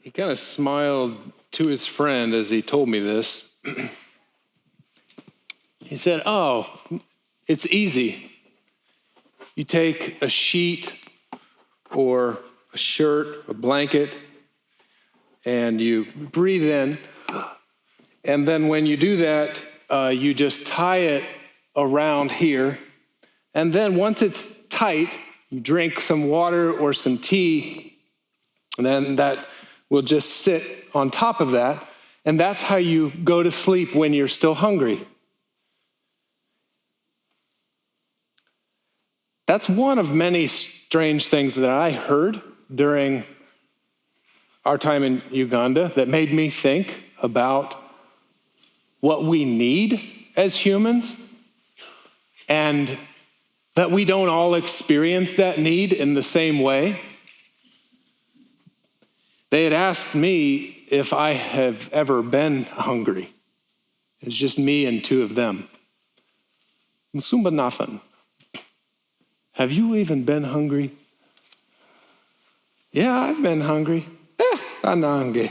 He kind of smiled to his friend as he told me this. He said, "Oh, it's easy. You take a sheet or a shirt, a blanket, and you breathe in. And then when you do that, you just tie it around here. And then once it's tight, you drink some water or some tea, and then that will just sit on top of that. And that's how you go to sleep when you're still hungry." That's one of many strange things that I heard during our time in Uganda that made me think about what we need as humans, and that we don't all experience that need in the same way. They had asked me if I have ever been hungry. It's just me and two of them. Musumba Nathan, have you even been hungry? Yeah, I've been hungry. I'm not hungry.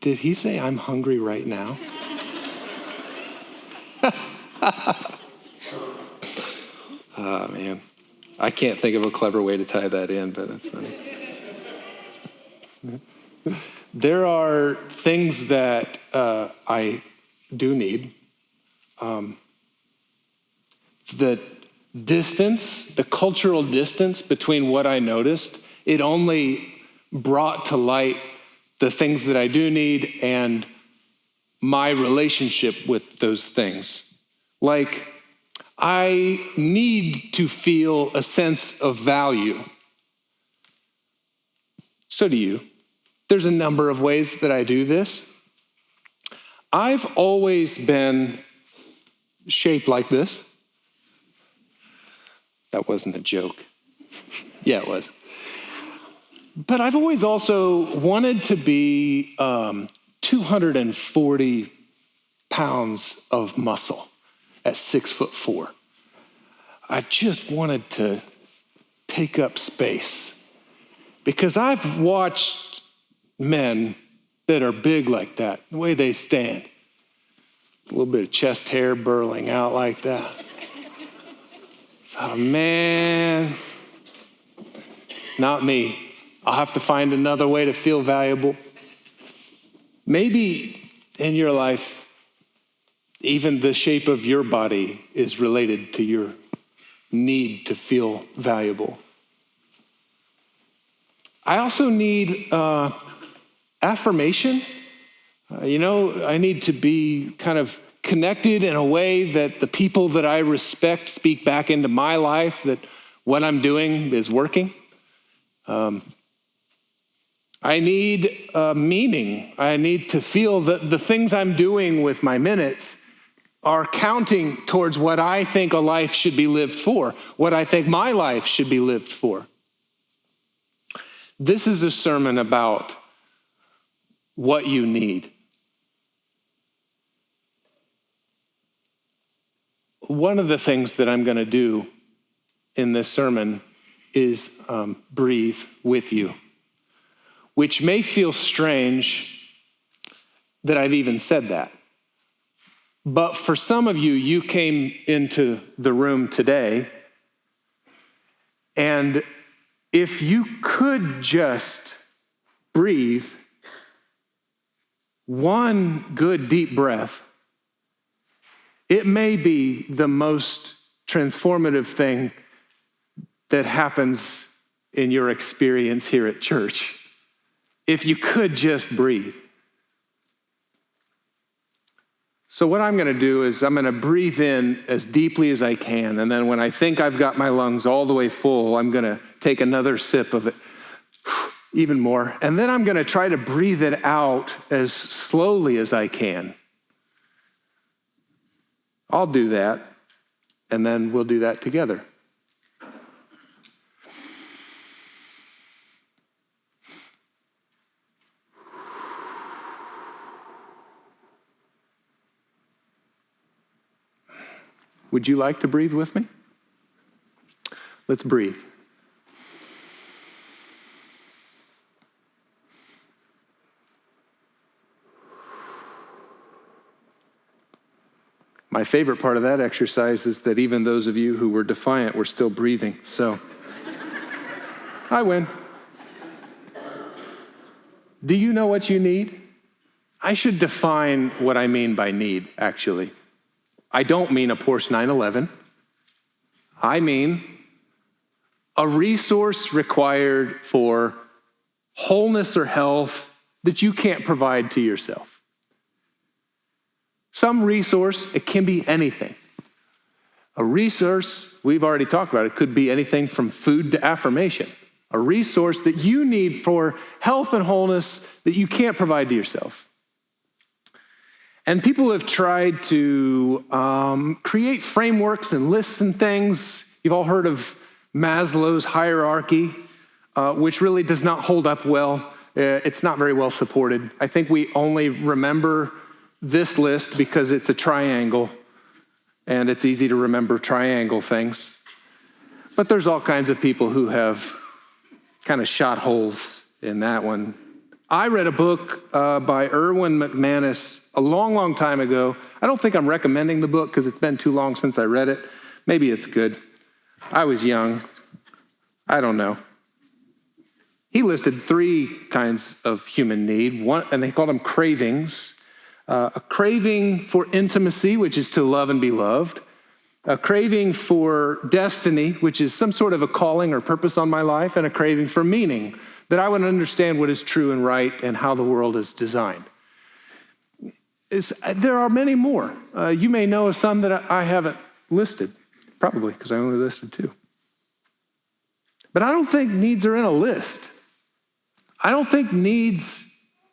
Did he say I'm hungry right now? Oh, man. I can't think of a clever way to tie that in, but that's funny. There are things that I do need. The distance, the cultural distance between what I noticed, it only brought to light the things that I do need and my relationship with those things. Like, I need to feel a sense of value. So do you. There's a number of ways that I do this. I've always been shaped like this. That wasn't a joke. Yeah, it was. But I've always also wanted to be 240 pounds of muscle at 6'4". I've just wanted to take up space because I've watched men that are big like that, the way they stand, a little bit of chest hair burling out like that. Oh, man, not me. I'll have to find another way to feel valuable. Maybe in your life, even the shape of your body is related to your need to feel valuable. I also need affirmation. I need to be kind of connected in a way that the people that I respect speak back into my life that what I'm doing is working. I need meaning. I need to feel that the things I'm doing with my minutes are counting towards what I think a life should be lived for, what I think my life should be lived for. This is a sermon about what you need. One of the things that I'm going to do in this sermon is breathe with you, which may feel strange that I've even said that. But for some of you, you came into the room today, and if you could just breathe one good deep breath, it may be the most transformative thing that happens in your experience here at church. If you could just breathe. So what I'm going to do is I'm going to breathe in as deeply as I can, and then when I think I've got my lungs all the way full, I'm going to take another sip of it, even more, and then I'm going to try to breathe it out as slowly as I can. I'll do that, and then we'll do that together. Would you like to breathe with me? Let's breathe. My favorite part of that exercise is that even those of you who were defiant were still breathing. So I win. Do you know what you need? I should define what I mean by need, actually. I don't mean a Porsche 911. I mean a resource required for wholeness or health that you can't provide to yourself. Some resource, it can be anything. A resource, we've already talked about, it could be anything from food to affirmation. A resource that you need for health and wholeness that you can't provide to yourself. And people have tried to create frameworks and lists and things. You've all heard of Maslow's hierarchy, which really does not hold up well. It's not very well supported. I think we only remember this list because it's a triangle, and it's easy to remember triangle things. But there's all kinds of people who have kind of shot holes in that one. I read a book by Erwin McManus a long, long time ago. I don't think I'm recommending the book because it's been too long since I read it. Maybe it's good. I was young. I don't know. He listed 3 kinds of human need, one, and they called them cravings. A craving for intimacy, which is to love and be loved. A craving for destiny, which is some sort of a calling or purpose on my life. And a craving for meaning, that I would understand what is true and right and how the world is designed. There are many more. You may know of some that I haven't listed, probably because I only listed 2. But I don't think needs are in a list. I don't think needs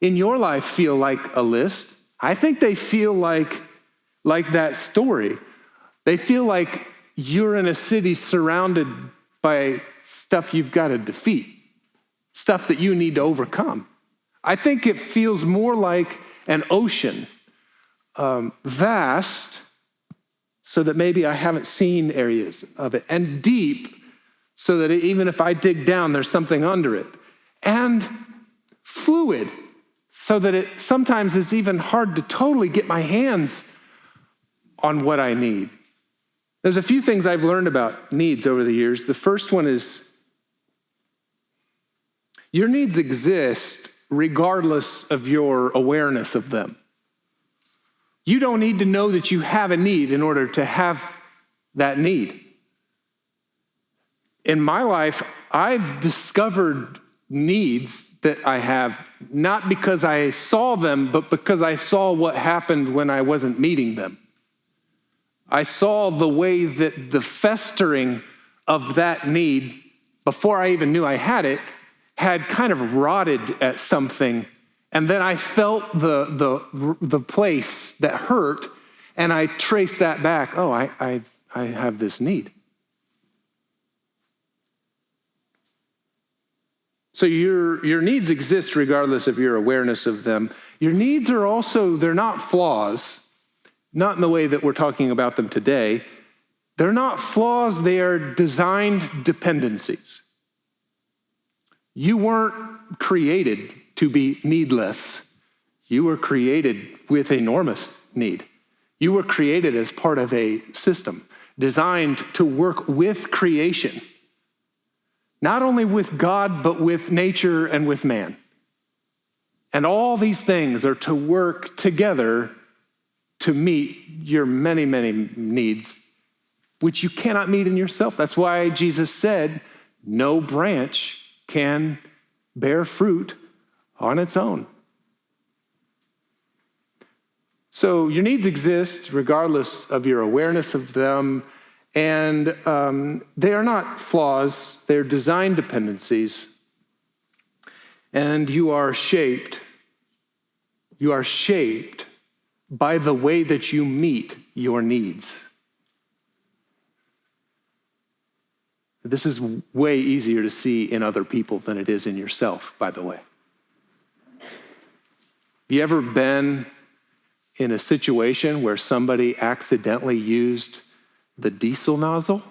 in your life feel like a list. I think they feel like that story. They feel like you're in a city surrounded by stuff you've got to defeat, stuff that you need to overcome. I think it feels more like an ocean, vast, so that maybe I haven't seen areas of it, and deep, so that even if I dig down, there's something under it, and fluid, so that it sometimes is even hard to totally get my hands on what I need. There's a few things I've learned about needs over the years. The first one is your needs exist regardless of your awareness of them. You don't need to know that you have a need in order to have that need. In my life, I've discovered needs that I have, not because I saw them, but because I saw what happened when I wasn't meeting them. I saw the way that the festering of that need, before I even knew I had it, had kind of rotted at something. And then I felt the place that hurt, and I traced that back. Oh, I have this need. So your needs exist regardless of your awareness of them. Your needs are also, they're not flaws, not in the way that we're talking about them today. They're not flaws, they are designed dependencies. You weren't created to be needless. You were created with enormous need. You were created as part of a system designed to work with creation. Not only with God, but with nature and with man. And all these things are to work together to meet your many, many needs, which you cannot meet in yourself. That's why Jesus said, no branch can bear fruit on its own. So your needs exist regardless of your awareness of them. And they are not flaws, they're design dependencies. And you are shaped by the way that you meet your needs. This is way easier to see in other people than it is in yourself, by the way. Have you ever been in a situation where somebody accidentally used the diesel nozzle?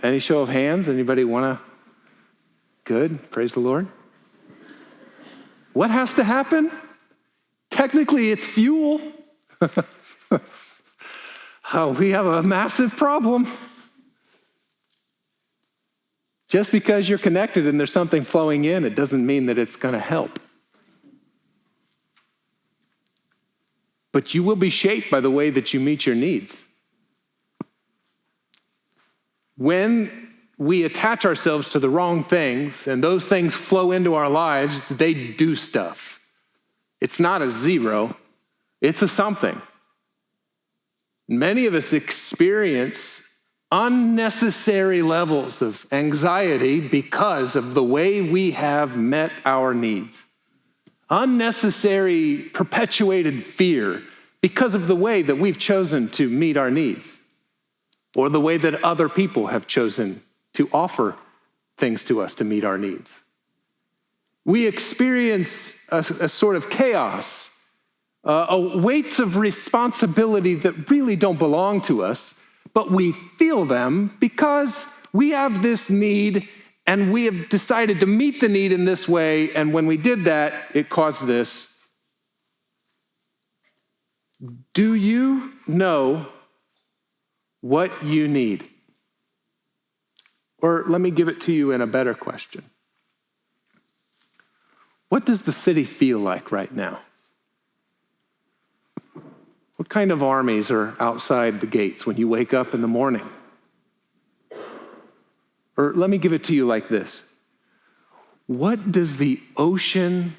Any show of hands? Anybody want to? Good, praise the Lord. What has to happen? Technically, it's fuel. Oh, we have a massive problem. Just because you're connected and there's something flowing in, it doesn't mean that it's going to help. But you will be shaped by the way that you meet your needs. When we attach ourselves to the wrong things and those things flow into our lives, they do stuff. It's not a zero, it's a something. Many of us experience unnecessary levels of anxiety because of the way we have met our needs. Unnecessary perpetuated fear because of the way that we've chosen to meet our needs, or the way that other people have chosen to offer things to us to meet our needs. We experience a sort of chaos, weights of responsibility that really don't belong to us, but we feel them because we have this need and we have decided to meet the need in this way, and when we did that, it caused this. Do you know what you need? Or let me give it to you in a better question. What does the city feel like right now? What kind of armies are outside the gates when you wake up in the morning? Or let me give it to you like this. What does the ocean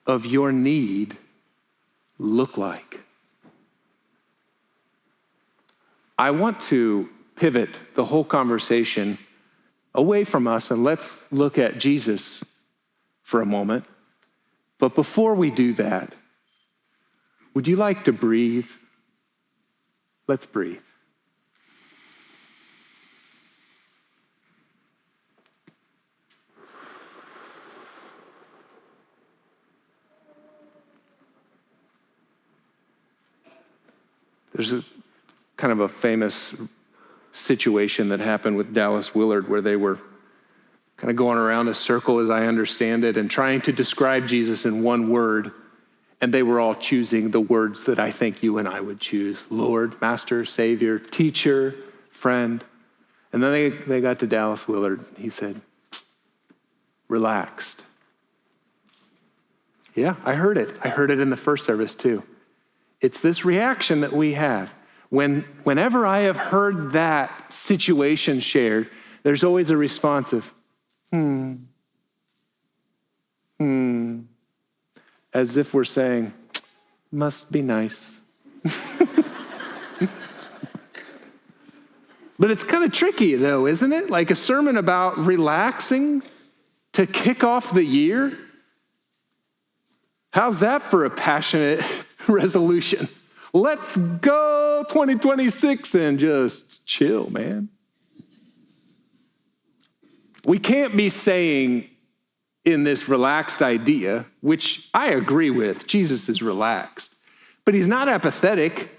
of your need look like? I want to pivot the whole conversation away from us and let's look at Jesus for a moment. But before we do that, would you like to breathe? Let's breathe. There's a kind of a famous situation that happened with Dallas Willard where they were kind of going around a circle, as I understand it, and trying to describe Jesus in one word. And they were all choosing the words that I think you and I would choose: Lord, Master, Savior, Teacher, Friend. And then they got to Dallas Willard. He said, relaxed. Yeah, I heard it. I heard it in the first service too. It's this reaction that we have. Whenever I have heard that situation shared, there's always a response of, as if we're saying, must be nice. But it's kind of tricky though, isn't it? Like a sermon about relaxing to kick off the year. How's that for a passionate resolution? Let's go 2026 and just chill, man. We can't be saying in this relaxed idea, which I agree with, Jesus is relaxed, but he's not apathetic.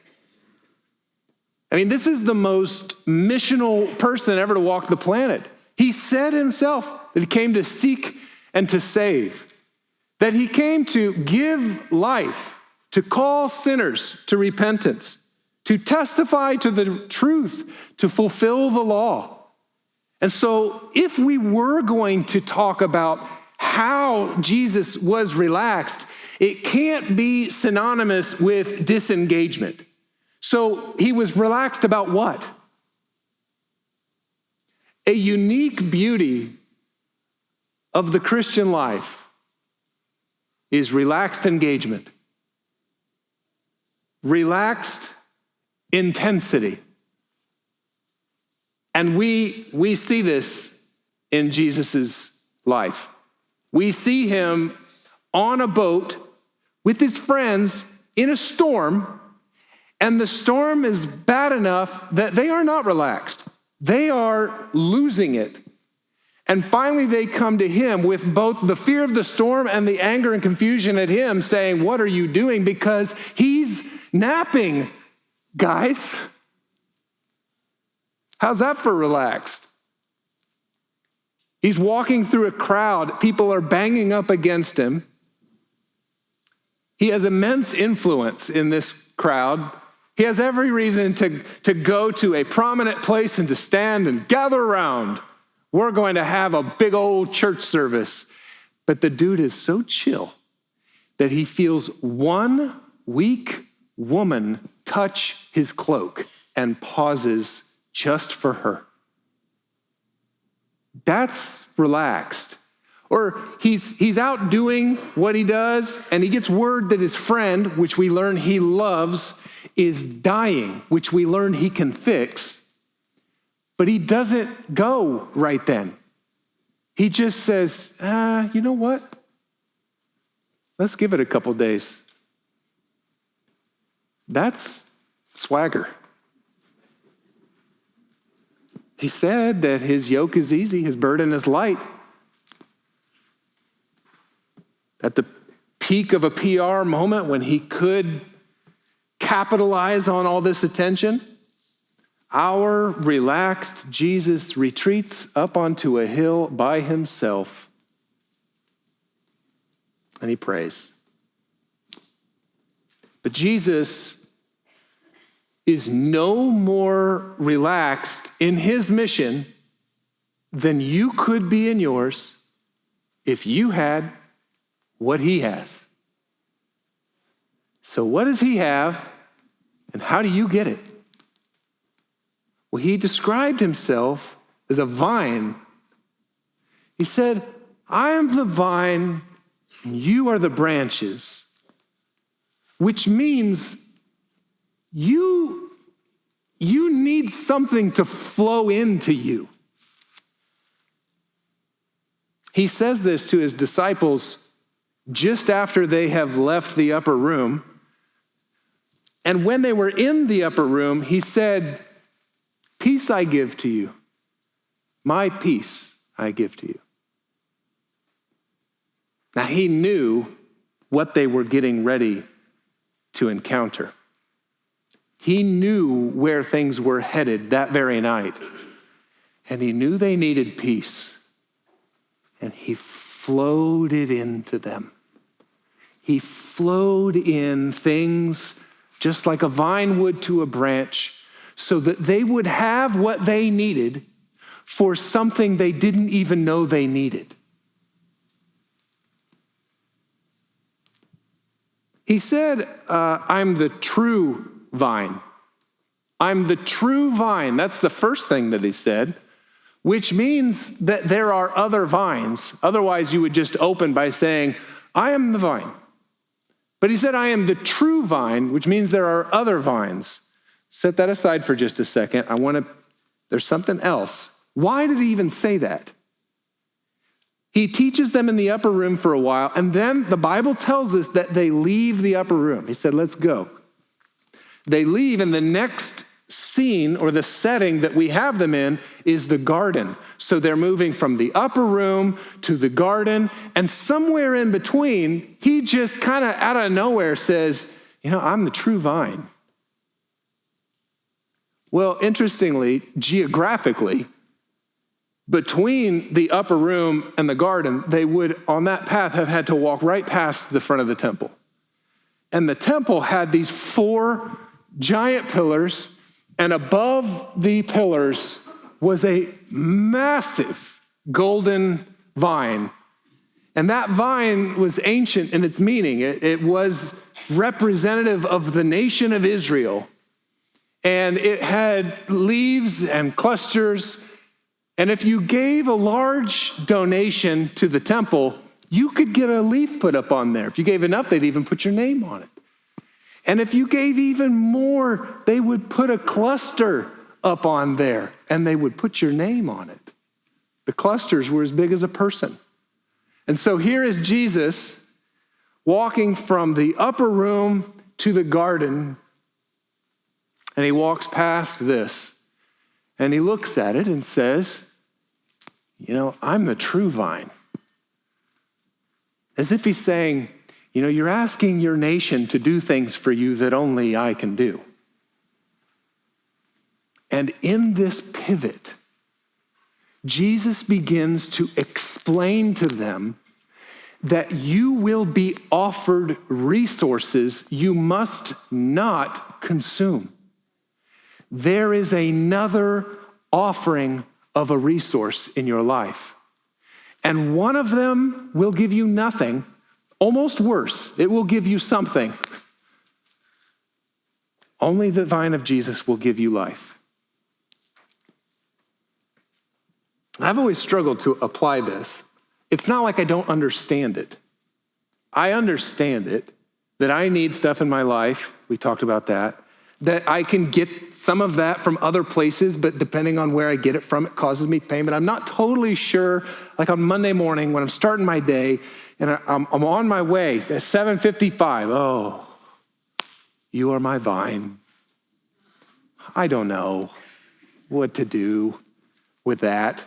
I mean, this is the most missional person ever to walk the planet. He said himself that he came to seek and to save, that he came to give life, to call sinners to repentance, to testify to the truth, to fulfill the law. And so if we were going to talk about how Jesus was relaxed, it can't be synonymous with disengagement. So he was relaxed about what? A unique beauty of the Christian life is relaxed engagement, relaxed intensity. And we see this in Jesus's life. We see him on a boat with his friends in a storm, and the storm is bad enough that they are not relaxed. They are losing it. And finally they come to him with both the fear of the storm and the anger and confusion at him, saying, "What are you doing?" Because he's napping, guys. How's that for relaxed? He's walking through a crowd. People are banging up against him. He has immense influence in this crowd. He has every reason to go to a prominent place and to stand and gather around. We're going to have a big old church service. But the dude is so chill that he feels one weak woman touch his cloak and pauses just for her. That's relaxed. Or he's out doing what he does, and he gets word that his friend, which we learn he loves, is dying, which we learn he can fix. But he doesn't go right then. He just says, you know what? Let's give it a couple days. That's swagger. He said that his yoke is easy, his burden is light. At the peak of a PR moment when he could capitalize on all this attention, our relaxed Jesus retreats up onto a hill by himself and he prays. But Jesus is no more relaxed in his mission than you could be in yours if you had what he has. So what does he have, and how do you get it? Well, he described himself as a vine. He said, I am the vine, and you are the branches, which means you need something to flow into you. He says this to his disciples just after they have left the upper room. And when they were in the upper room, he said, peace I give to you. My peace I give to you. Now he knew what they were getting ready to encounter. He knew where things were headed that very night. And he knew they needed peace. And he flowed it into them. He flowed in things just like a vine would to a branch, so that they would have what they needed for something they didn't even know they needed. He said, I'm the true vine. I'm the true vine. That's the first thing that he said, which means that there are other vines. Otherwise, you would just open by saying, I am the vine. But he said, I am the true vine, which means there are other vines. Set that aside for just a second. There's something else. Why did he even say that? He teaches them in the upper room for a while, and then the Bible tells us that they leave the upper room. He said, let's go. They leave, and the next scene or the setting that we have them in is the garden. So they're moving from the upper room to the garden, and somewhere in between, he just kind of out of nowhere says, I'm the true vine. Well, interestingly, geographically, between the upper room and the garden, they would, on that path, have had to walk right past the front of the temple. And the temple had these 4 giant pillars, and above the pillars was a massive golden vine. And that vine was ancient in its meaning. It was representative of the nation of Israel. And it had leaves and clusters. And if you gave a large donation to the temple, you could get a leaf put up on there. If you gave enough, they'd even put your name on it. And if you gave even more, they would put a cluster up on there and they would put your name on it. The clusters were as big as a person. And so here is Jesus walking from the upper room to the garden, and he walks past this and he looks at it and says, I'm the true vine. As if he's saying, you're asking your nation to do things for you that only I can do. And in this pivot, Jesus begins to explain to them that you will be offered resources you must not consume. There is another offering of a resource in your life. And one of them will give you nothing, almost worse, it will give you something. Only the vine of Jesus will give you life. I've always struggled to apply this. It's not like I don't understand it. I understand it, that I need stuff in my life, we talked about that I can get some of that from other places, but depending on where I get it from, it causes me pain. But I'm not totally sure, like on Monday morning when I'm starting my day and I'm on my way at 7:55, oh, you are my vine. I don't know what to do with that.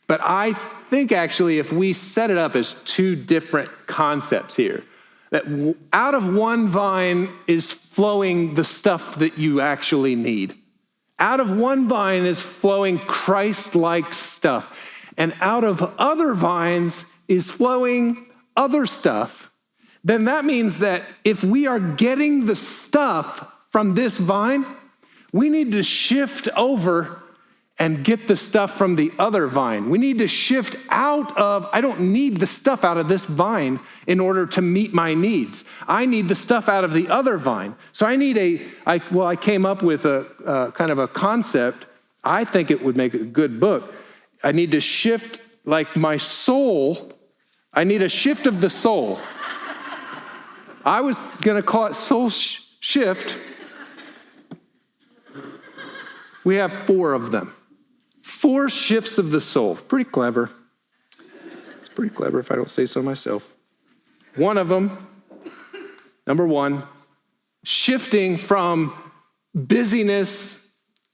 But I think actually if we set it up as two different concepts here, that out of one vine is flowing the stuff that you actually need. Out of one vine is flowing Christ-like stuff. And out of other vines is flowing other stuff. Then that means that if we are getting the stuff from this vine, we need to shift over and get the stuff from the other vine. We need to shift out of, I don't need the stuff out of this vine in order to meet my needs. I need the stuff out of the other vine. So I came up with a kind of a concept. I think it would make a good book. I need to shift like my soul. I need a shift of the soul. I was gonna call it soul shift. We have 4 of them. 4 shifts of the soul. Pretty clever. It's pretty clever if I don't say so myself. One of them, number 1, shifting from busyness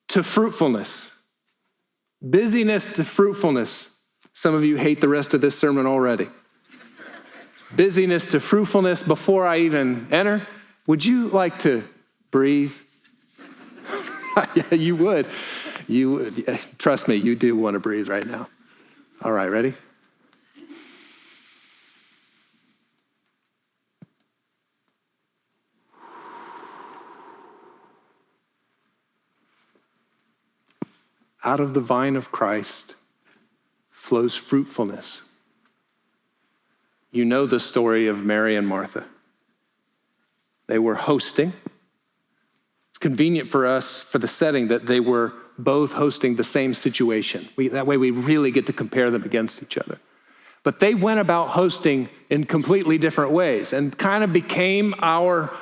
to fruitfulness. Busyness to fruitfulness. Some of you hate the rest of this sermon already. Busyness to fruitfulness. Before I even enter, would you like to breathe? Yeah, you would. You would. Trust me, you do want to breathe right now. All right, ready? Out of the vine of Christ flows fruitfulness. You know the story of Mary and Martha. They were hosting. It's convenient for us, for the setting, that they were both hosting the same situation. That way we really get to compare them against each other. But they went about hosting in completely different ways and kind of became our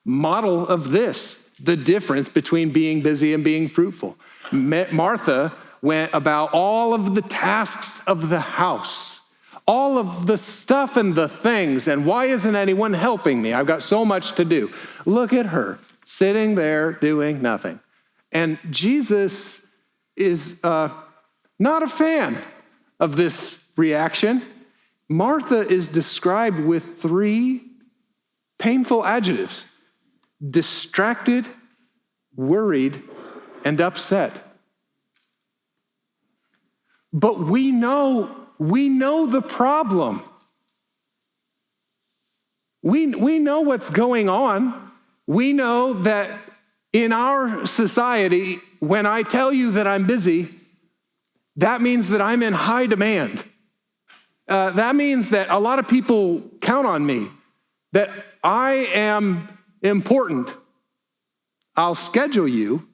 model of this, the difference between being busy and being fruitful. Martha went about all of the tasks of the house, all of the stuff and the things, and why isn't anyone helping me? I've got so much to do. Look at her, sitting there doing nothing. And Jesus is not a fan of this reaction. Martha is described with 3 painful adjectives: distracted, worried, and upset. But we know the problem. We know what's going on. We know that in our society, when I tell you that I'm busy, that means that I'm in high demand. That means that a lot of people count on me, that I am important. I'll schedule you,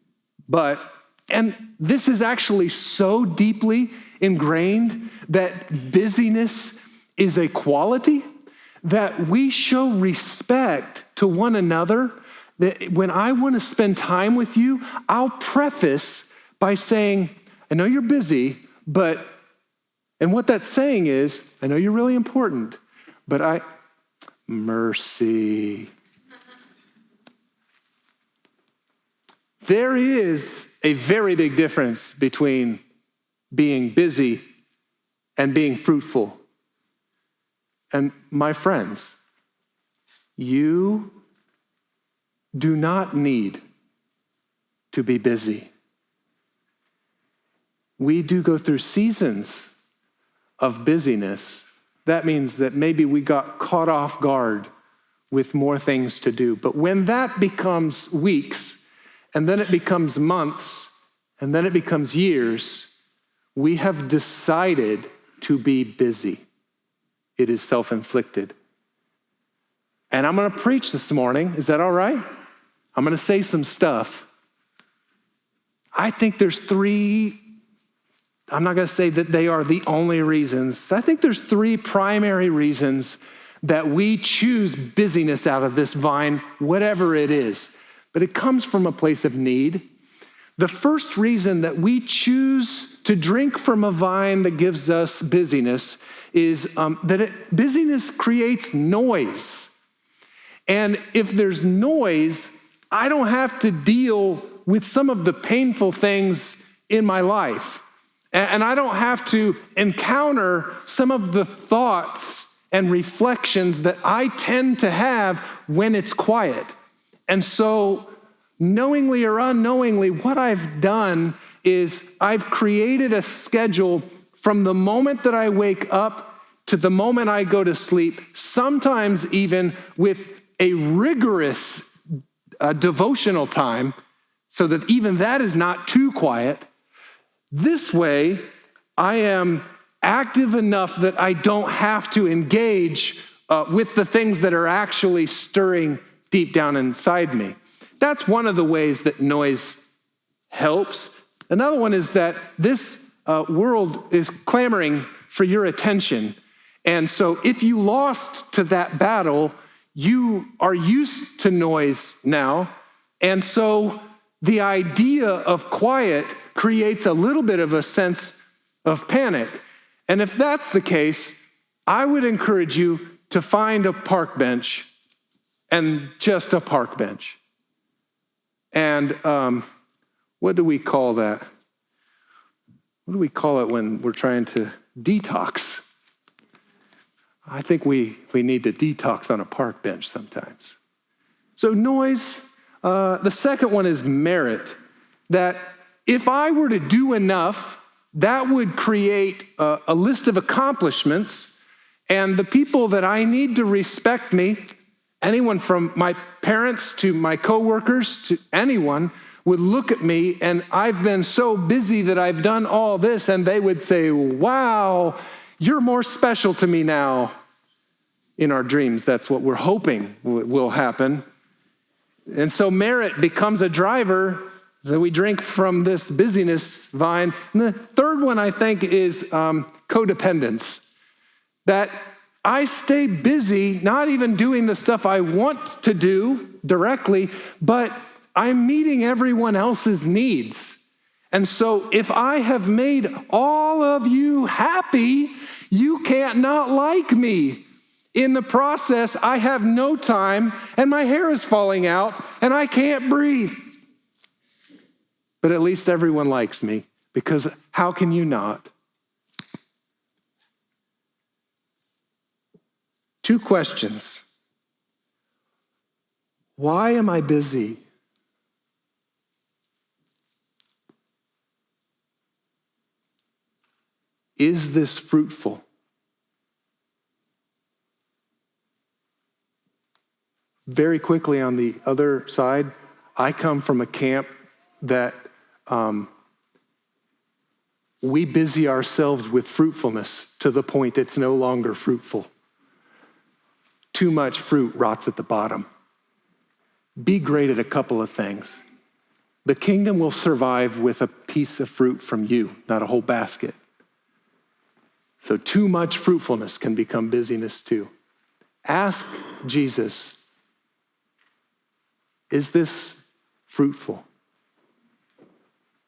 and this is actually so deeply ingrained that busyness is a quality, that we show respect to one another. That when I want to spend time with you, I'll preface by saying, I know you're busy, and what that's saying is, I know you're really important, but mercy. There is a very big difference between being busy and being fruitful. And my friends, you do not need to be busy. We do go through seasons of busyness, that means that maybe we got caught off guard with more things to do. But when that becomes weeks, and then it becomes months, and then it becomes years, we have decided to be busy. It is self-inflicted. And I'm going to preach this morning. Is that all right? I'm going to say some stuff. I think there's three, I'm not going to say that they are the only reasons. I think there's three primary reasons that we choose busyness out of this vine, whatever it is. But it comes from a place of need. The first reason that we choose to drink from a vine that gives us busyness is busyness creates noise. And if there's noise, I don't have to deal with some of the painful things in my life. And I don't have to encounter some of the thoughts and reflections that I tend to have when it's quiet. And so, knowingly or unknowingly, what I've done is I've created a schedule from the moment that I wake up to the moment I go to sleep, sometimes even with a rigorous devotional time, so that even that is not too quiet. This way, I am active enough that I don't have to engage with the things that are actually stirring deep down inside me. That's one of the ways that noise helps. Another one is that this world is clamoring for your attention. And so if you lost to that battle, you are used to noise now. And so the idea of quiet creates a little bit of a sense of panic. And if that's the case, I would encourage you to find a park bench, and just a park bench. And what do we call that? What do we call it when we're trying to detox? I think we need to detox on a park bench sometimes. So noise. The second one is merit. That if I were to do enough, that would create a list of accomplishments, and the people that I need to respect me, anyone from my parents to my coworkers to anyone, would look at me, and I've been so busy that I've done all this, and they would say, wow, you're more special to me now. In our dreams, that's what we're hoping will happen. And so merit becomes a driver that we drink from this busyness vine. And the third one, I think, is codependence. That I stay busy, not even doing the stuff I want to do directly, but I'm meeting everyone else's needs. And so if I have made all of you happy, you can't not like me. In the process, I have no time, and my hair is falling out, and I can't breathe. But at least everyone likes me, because how can you not? Two questions. Why am I busy? Is this fruitful? Very quickly on the other side, I come from a camp that we busy ourselves with fruitfulness to the point it's no longer fruitful. Too much fruit rots at the bottom. Be great at a couple of things. The kingdom will survive with a piece of fruit from you, not a whole basket. So too much fruitfulness can become busyness too. Ask Jesus, is this fruitful?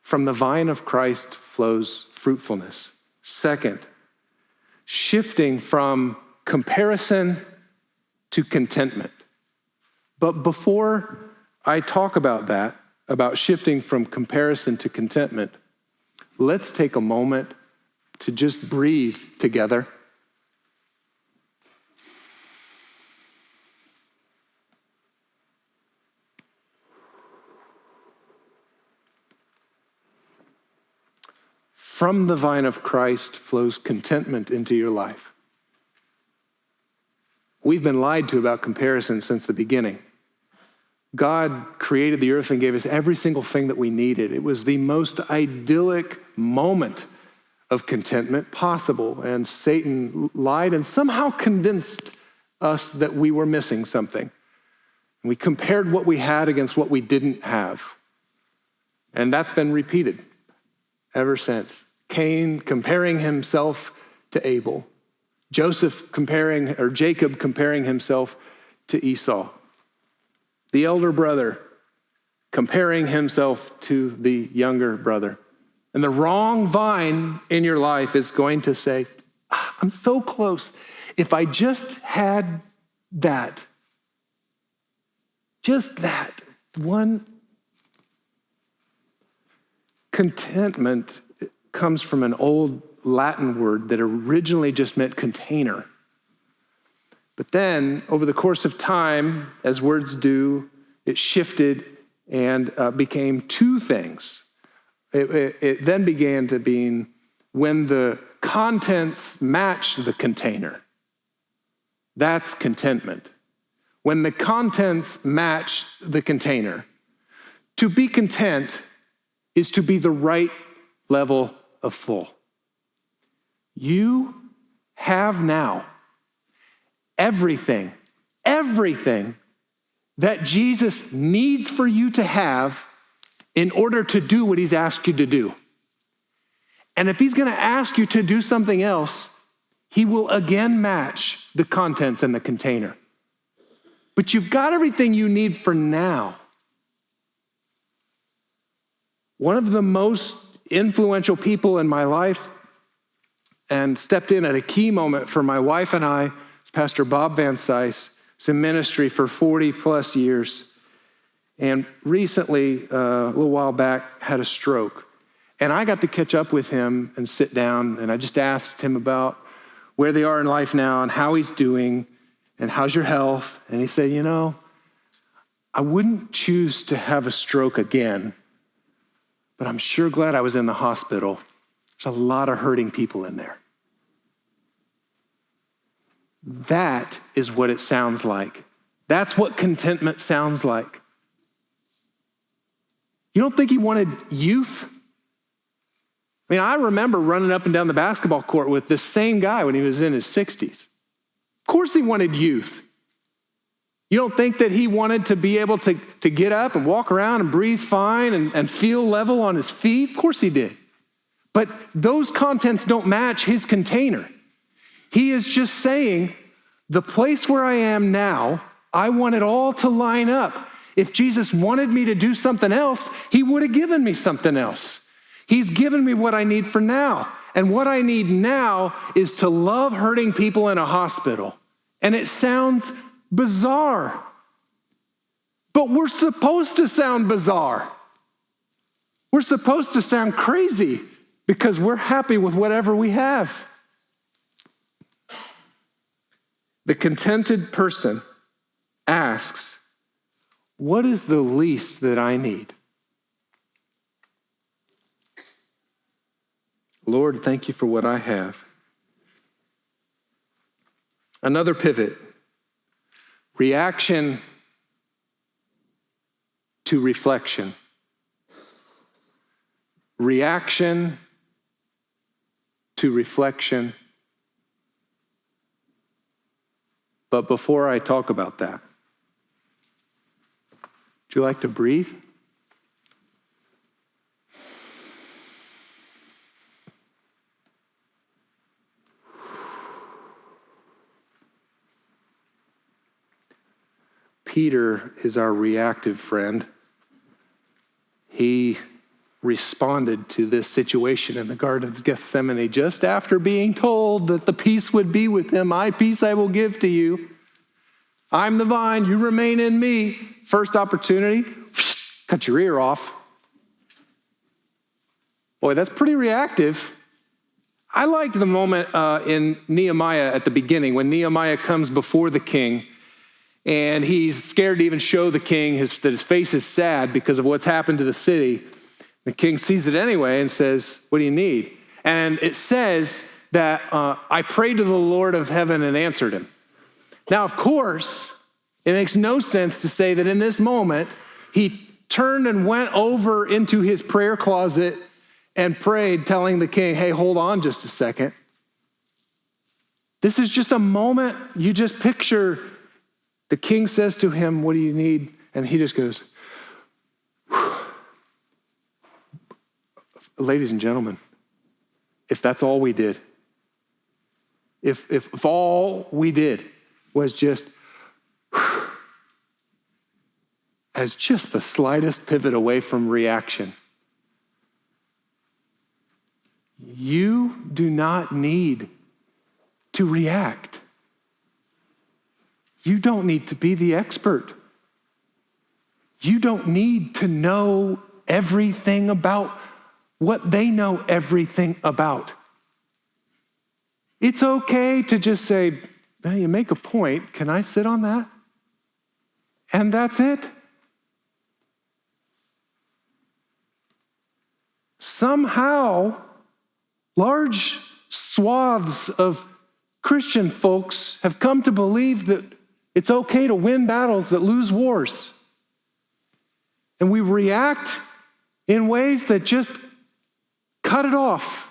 From the vine of Christ flows fruitfulness. Second, shifting from comparison to contentment. But before I talk about that, about shifting from comparison to contentment, let's take a moment to just breathe together. From the vine of Christ flows contentment into your life. We've been lied to about comparison since the beginning. God created the earth and gave us every single thing that we needed. It was the most idyllic moment of contentment possible, and Satan lied and somehow convinced us that we were missing something. And we compared what we had against what we didn't have. And that's been repeated ever since. Cain comparing himself to Abel. Jacob comparing himself to Esau. The elder brother comparing himself to the younger brother. And the wrong vine in your life is going to say, I'm so close. If I just had that, just that one. Contentment comes from an old Latin word that originally just meant container. But then, over the course of time, as words do, it shifted and became two things. It then began to be when the contents match the container. That's contentment. When the contents match the container. To be content is to be the right level of full. You have now everything that Jesus needs for you to have in order to do what he's asked you to do. And if he's going to ask you to do something else, he will again match the contents in the container. But you've got everything you need for now. One of the most influential people in my life and stepped in at a key moment for my wife and I is Pastor Bob Van Cise. He's in ministry for 40 plus years. And recently, a little while back, had a stroke. And I got to catch up with him and sit down, and I just asked him about where they are in life now and how he's doing and how's your health. And he said, I wouldn't choose to have a stroke again, but I'm sure glad I was in the hospital. There's a lot of hurting people in there. That is what it sounds like. That's what contentment sounds like. You don't think he wanted youth? I mean, I remember running up and down the basketball court with this same guy when he was in his 60s. Of course he wanted youth. You don't think that he wanted to be able to get up and walk around and breathe fine and feel level on his feet? Of course he did. But those contents don't match his container. He is just saying, the place where I am now, I want it all to line up. If Jesus wanted me to do something else, he would have given me something else. He's given me what I need for now. And what I need now is to love hurting people in a hospital. And it sounds bizarre. But we're supposed to sound bizarre. We're supposed to sound crazy because we're happy with whatever we have. The contented person asks, what is the least that I need? Lord, thank you for what I have. Another pivot. Reaction to reflection. Reaction to reflection. But before I talk about that, would you like to breathe? Peter is our reactive friend. He responded to this situation in the Garden of Gethsemane just after being told that the peace would be with him. My peace I will give to you. I'm the vine, you remain in me. First opportunity, cut your ear off. Boy, that's pretty reactive. I liked the moment in Nehemiah at the beginning when Nehemiah comes before the king and he's scared to even show the king that his face is sad because of what's happened to the city. The king sees it anyway and says, what do you need? And it says that I prayed to the Lord of heaven and answered him. Now, of course, it makes no sense to say that in this moment, he turned and went over into his prayer closet and prayed, telling the king, hey, hold on just a second. This is just a moment. You just picture the king says to him, what do you need? And he just goes, whew. Ladies and gentlemen, if that's all we did, if all we did was just as just the slightest pivot away from reaction, you do not need to react. You don't need to be the expert. You don't need to know everything about what they know everything about. It's okay to just say, well, you make a point, can I sit on that? And that's it. Somehow, large swaths of Christian folks have come to believe that it's okay to win battles that lose wars. And we react in ways that just cut it off,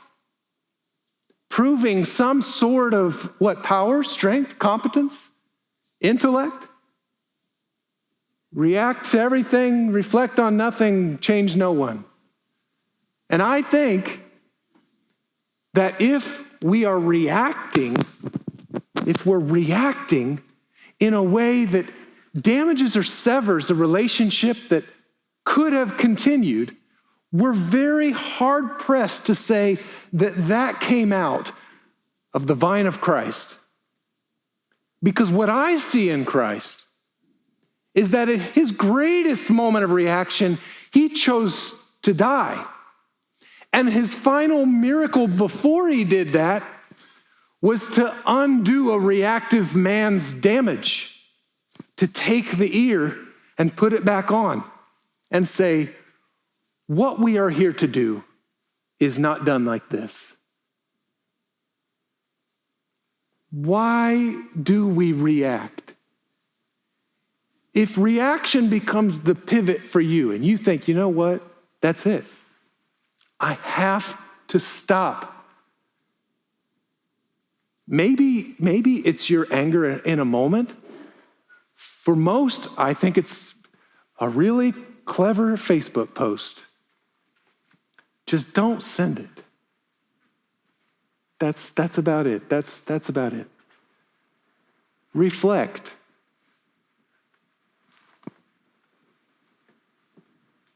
proving some sort of power, strength, competence, intellect. React to everything, reflect on nothing, change no one. And I think that if we're reacting in a way that damages or severs a relationship that could have continued, we're very hard pressed to say that that came out of the vine of Christ. Because what I see in Christ is that at his greatest moment of reaction, he chose to die. And his final miracle before he did that was to undo a reactive man's damage, to take the ear and put it back on and say, what we are here to do is not done like this. Why do we react? If reaction becomes the pivot for you and you think, you know what, that's it. I have to stop. Maybe it's your anger in a moment. For most, I think it's a really clever Facebook post. Just don't send it. That's about it. That's about it. Reflect.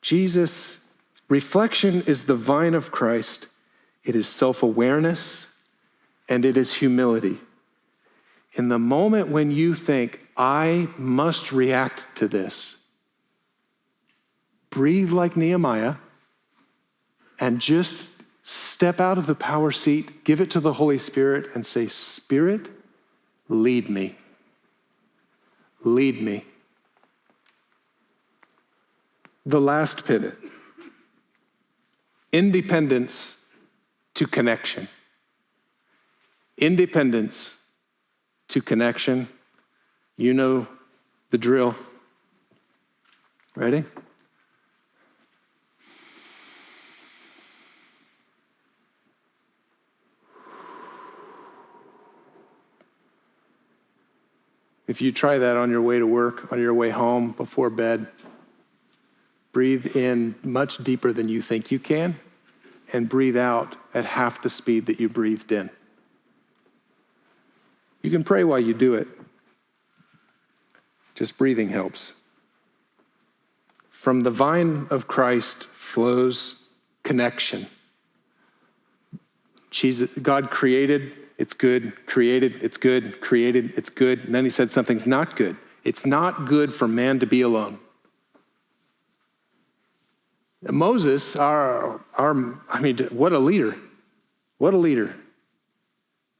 Jesus, reflection is the vine of Christ. It is self-awareness and it is humility. In the moment when you think, I must react to this, breathe like Nehemiah and just step out of the power seat, give it to the Holy Spirit and say, Spirit, lead me. Lead me. The last pivot. Independence to connection. Independence to connection. You know the drill. Ready? If you try that on your way to work, on your way home, before bed, breathe in much deeper than you think you can, and breathe out at half the speed that you breathed in. You can pray while you do it. Just breathing helps. From the vine of Christ flows connection. God created, it's good, created, it's good, created, it's good. And then he said something's not good. It's not good for man to be alone. And Moses, what a leader. What a leader.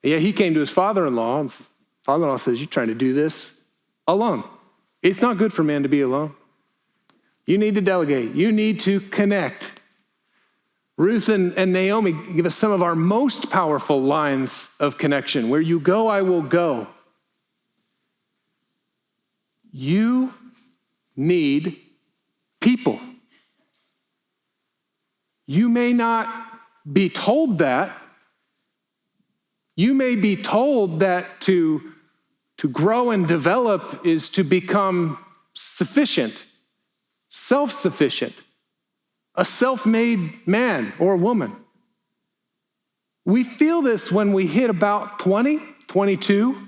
Yeah, he came to his father-in-law, and father-in-law says, you're trying to do this alone. It's not good for man to be alone. You need to delegate. You need to connect. Ruth and Naomi give us some of our most powerful lines of connection. Where you go, I will go. You need people. You may not be told that. You may be told that to grow and develop is to become sufficient, self-sufficient, a self-made man or woman. We feel this when we hit about 20, 22,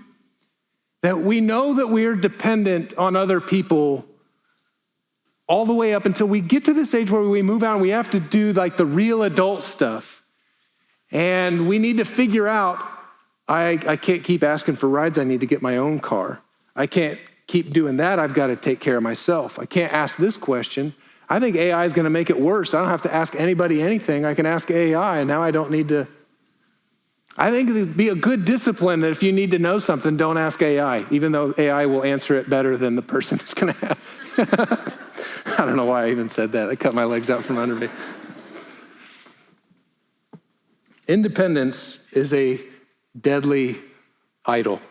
that we know that we are dependent on other people all the way up until we get to this age where we move out and we have to do like the real adult stuff. And we need to figure out, I can't keep asking for rides, I need to get my own car. I can't keep doing that, I've got to take care of myself. I can't ask this question. I think AI is going to make it worse. I don't have to ask anybody anything. I can ask AI, and now I don't need to. I think it would be a good discipline that if you need to know something, don't ask AI, even though AI will answer it better than the person who's going to have. I don't know why I even said that. I cut my legs out from under me. Independence is a deadly idol.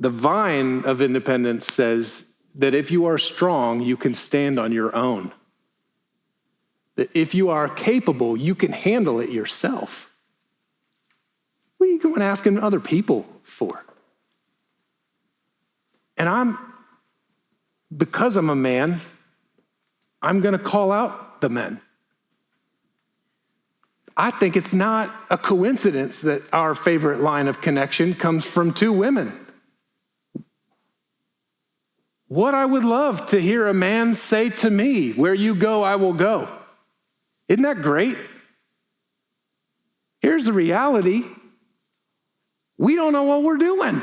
The vine of independence says that if you are strong, you can stand on your own. That if you are capable, you can handle it yourself. What are you going asking other people for? And because I'm a man, I'm going to call out the men. I think it's not a coincidence that our favorite line of connection comes from two women. What I would love to hear a man say to me, where you go, I will go. Isn't that great? Here's the reality. We don't know what we're doing.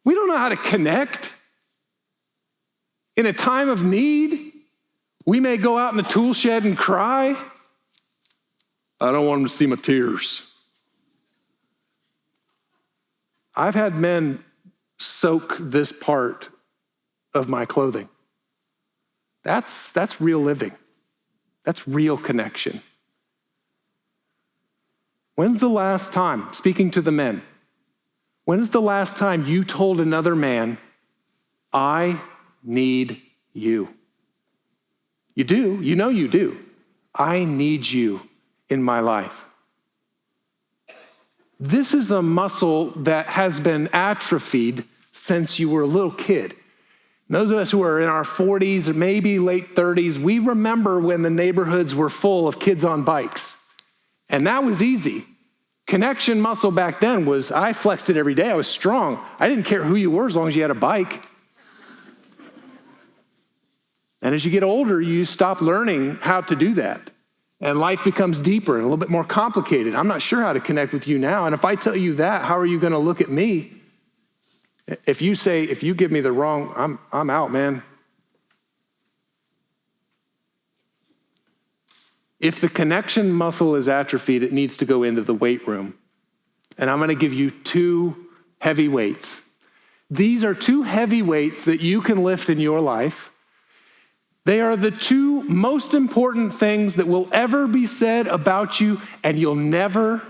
We don't know how to connect. In a time of need, we may go out in the tool shed and cry. I don't want them to see my tears. I've had men soak this part of my clothing. That's real living. That's real connection. When's the last time, speaking to the men, when's the last time you told another man, I need you? You do. You know you do. I need you in my life. This is a muscle that has been atrophied since you were a little kid. Those of us who are in our 40s or maybe late 30s, we remember when the neighborhoods were full of kids on bikes. And that was easy. Connection muscle back then was, I flexed it every day. I was strong. I didn't care who you were as long as you had a bike. And as you get older, you stop learning how to do that. And life becomes deeper and a little bit more complicated. I'm not sure how to connect with you now. And if I tell you that, how are you going to look at me? If you give me the wrong, I'm out, man. If the connection muscle is atrophied, it needs to go into the weight room. And I'm going to give you 2 heavy weights. These are 2 heavy weights that you can lift in your life. They are the 2 most important things that will ever be said about you, and you'll never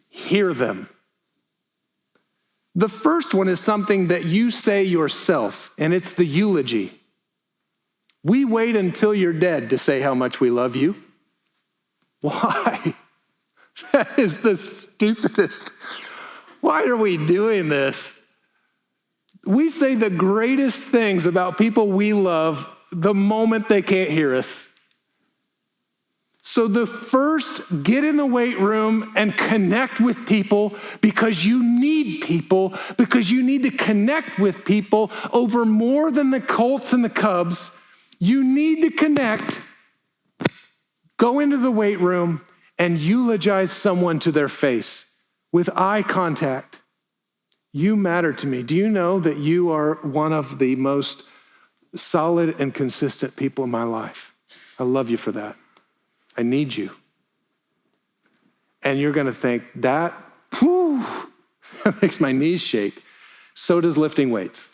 hear them. The first one is something that you say yourself, and it's the eulogy. We wait until you're dead to say how much we love you. Why? That is the stupidest. Why are we doing this? We say the greatest things about people we love the moment they can't hear us. So the first, get in the weight room and connect with people because you need people, because you need to connect with people over more than the Colts and the Cubs. You need to connect. Go into the weight room and eulogize someone to their face with eye contact. You matter to me. Do you know that you are one of the most solid and consistent people in my life? I love you for that. I need you. And you're going to think, that makes my knees shake. So does lifting weights.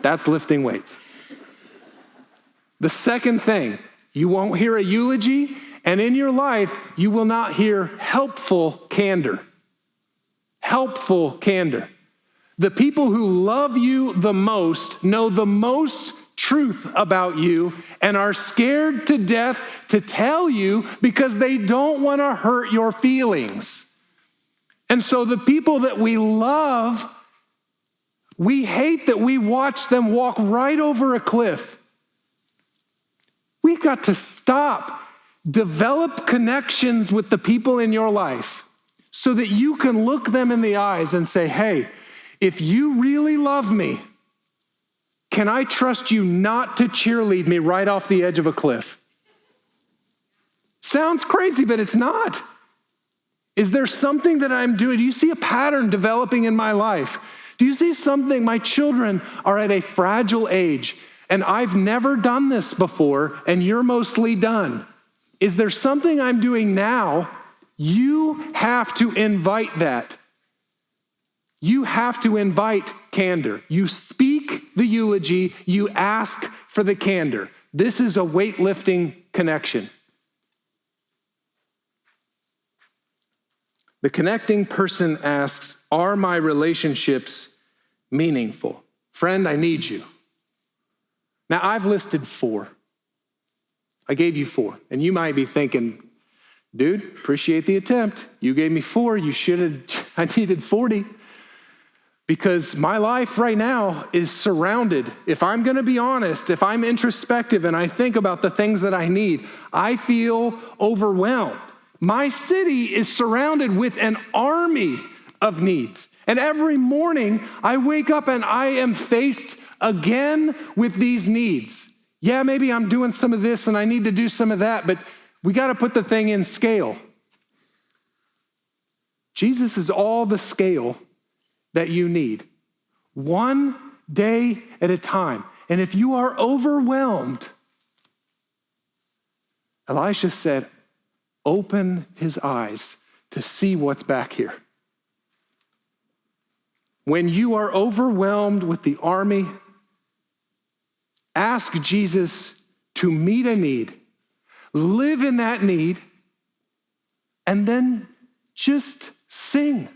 That's lifting weights. The second thing, you won't hear a eulogy, and in your life, you will not hear helpful candor. Helpful candor. The people who love you the most know the most truth about you and are scared to death to tell you because they don't want to hurt your feelings. And so the people that we love, we hate that we watch them walk right over a cliff. We've got to stop. Develop connections with the people in your life so that you can look them in the eyes and say, hey, if you really love me, can I trust you not to cheerlead me right off the edge of a cliff? Sounds crazy, but it's not. Is there something that I'm doing? Do you see a pattern developing in my life? Do you see something? My children are at a fragile age, and I've never done this before, and you're mostly done. Is there something I'm doing now? You have to invite that. You have to invite candor. You speak the eulogy, you ask for the candor. This is a weightlifting connection. The connecting person asks, are my relationships meaningful? Friend, I need you. Now, I've listed 4. I gave you 4. And you might be thinking, dude, appreciate the attempt. You gave me 4. I needed 40. Because my life right now is surrounded. If I'm going to be honest, if I'm introspective and I think about the things that I need, I feel overwhelmed. My city is surrounded with an army of needs. And every morning I wake up and I am faced again with these needs. Yeah, maybe I'm doing some of this and I need to do some of that, but we got to put the thing in scale. Jesus is all the scale that you need. One day at a time. And if you are overwhelmed, Elisha said, open his eyes to see what's back here. When you are overwhelmed with the army, ask Jesus to meet a need, live in that need, and then just sing.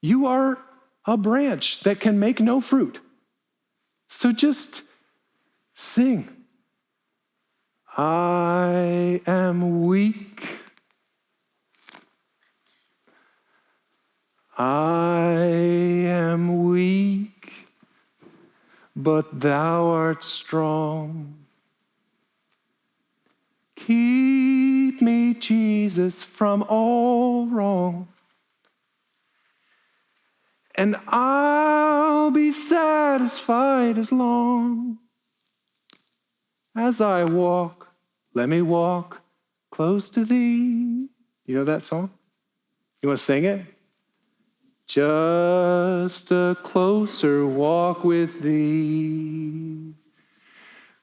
You are a branch that can make no fruit. So just sing. I am weak. I am weak, but thou art strong. Keep me, Jesus, from all wrong. And I'll be satisfied as long as I walk. Let me walk close to thee. You know that song? You want to sing it? Just a closer walk with thee.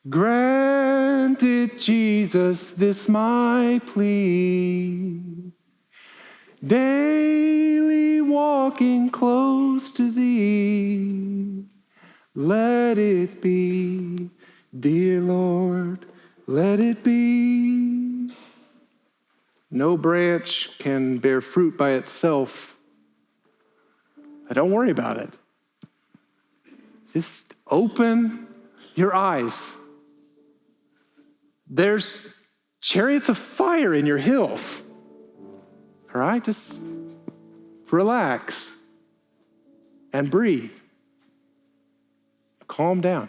Grant it, Jesus, this my plea. Daily walking close to thee. Let it be, dear Lord, let it be. No branch can bear fruit by itself. Don't worry about it. Just open your eyes. There's chariots of fire in your hills. All right, just relax and breathe. Calm down.